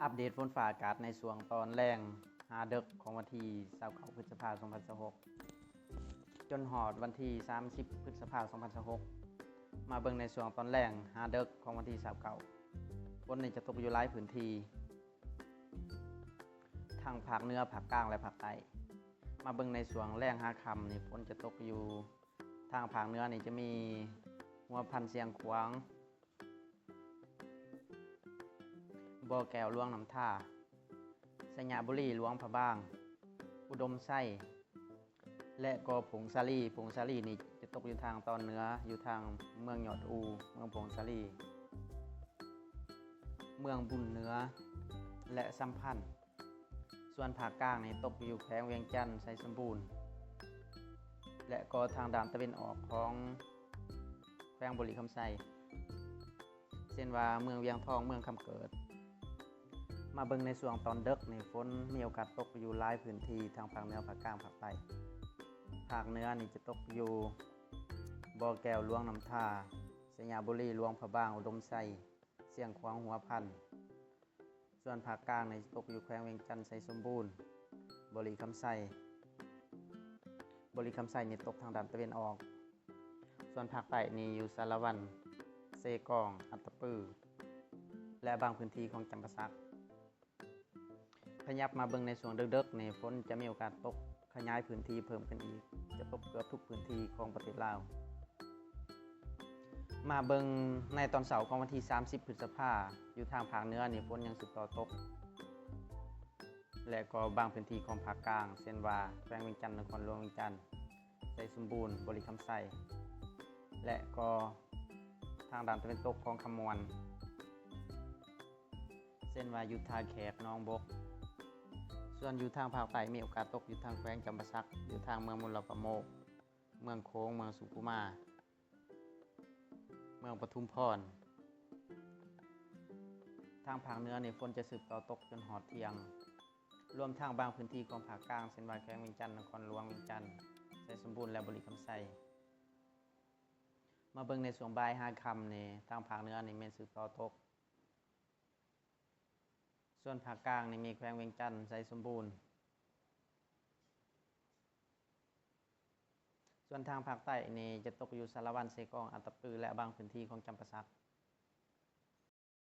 อัปเดตฝนฟ้าอากาศในช่วงตอนแรงหาดึกของวันที่29พฤษภาคม2026จนหอดวันที่30พฤษภาคม2026มาเบิ่งในช่วงตอนแรงหาดึกของวันที่29ฝนนี่จะตกอยู่หลายพื้นที่ทางภาคเหนือภาคกลางและภาคใต้มาเบิ่งในช่วงแรงหาค่ำนี่ฝนจะตกอยู่ทางภาคเหนือนี่จะมีหัวพันเสียงขวางบ่อแก้วหลวงน้ำท่าสัญญาบุรีหลวงพระบางอุดมไส้และก็ผงสาลีนี่จะตกอยู่ทางตอนเหนืออยู่ทางเมืองยอดอูเมืองผงสาลีเมืองบุญเหนือและสัมพันธ์ส่วนภาคกลางนี่ตกอยู่แขวงเวียงจันทร์ไสสมบูรณ์และก็ทางด้านตะวันออกของแขวงบุรีคำไสเช่นว่าเมืองเวียงทองเมืองคำเกิดมาเบิ่งในช่วงตอนดึกนี่ฝนมีโอกาสตกอยู่หลายพื้นที่ทางภาคเหนือภาคกลางภาคใต้ภาคเหนือนี่จะตกอยู่บ่อแก้วหลวงน้ำท่าสัญญาบุรีหลวงพระบางอุดมไส้เสียงขวางหัวพันส่วนภาคกลางนี่จะตกอยู่แขวงเวียงจันทร์ไสสมบูรณ์บุรีคำไสนี่ตกทางด้านตะวันออกส่วนภาคใต้นี่อยู่สารวันเซกองอัตตปือและบางพื้นที่ของจำปาสักขยับมาเบิ่งในช่วงดึกๆนี่ฝนจะมีโอกาสตกขยายพื้นที่เพิ่มขึ้นอีกจะตกเกือบทุกพื้นที่ของประเทศลาวมาเบิ่งในตอนเสาร์ของวันที่30พฤษภาคมอยู่ทางภาคเหนือนี่ฝนยังสืบต่อตกและก็บางพื้นที่ของภาคกลางเช่นว่าแขวงเวียงจันทร์นครหลวงเวียงจันทร์ไสสมบูรณ์บุรีคำไสและก็ทางด้านตะวันตกของคำมวลเช่นว่าอยู่ท่าแขกหนองบกส่วนอยู่ทางภาคใต้มีโอกาสตกอยู่ทางแขวงจำปาสักอยู่ทางเมืองมุลประโมกเมืองโค้งเมืองสุขุมาเมืองปทุมพรทางภาคเหนือนี่ฝนจะสืบต่อตกจนหอดเที่ยงรวมทางบางพื้นที่ของภาคกลางเช่นว่าแขวงเวียงจันทร์นครหลวงเวียงจันทร์ไสสมบูรณ์และบุรีคำไสมาเบิ่งในช่วงบ่าย5 ค่ำนี่ทางภาคเหนือนี่แม่นสืบต่อตกส่วนภาคกลางนี่มีแขวงเวียงจันทร์ไสสมบูรณ์ส่วนทางภาคใต้นี่จะตกอยู่สารวันเซกองอัตตปือและบางพื้นที่ของจำปาสัก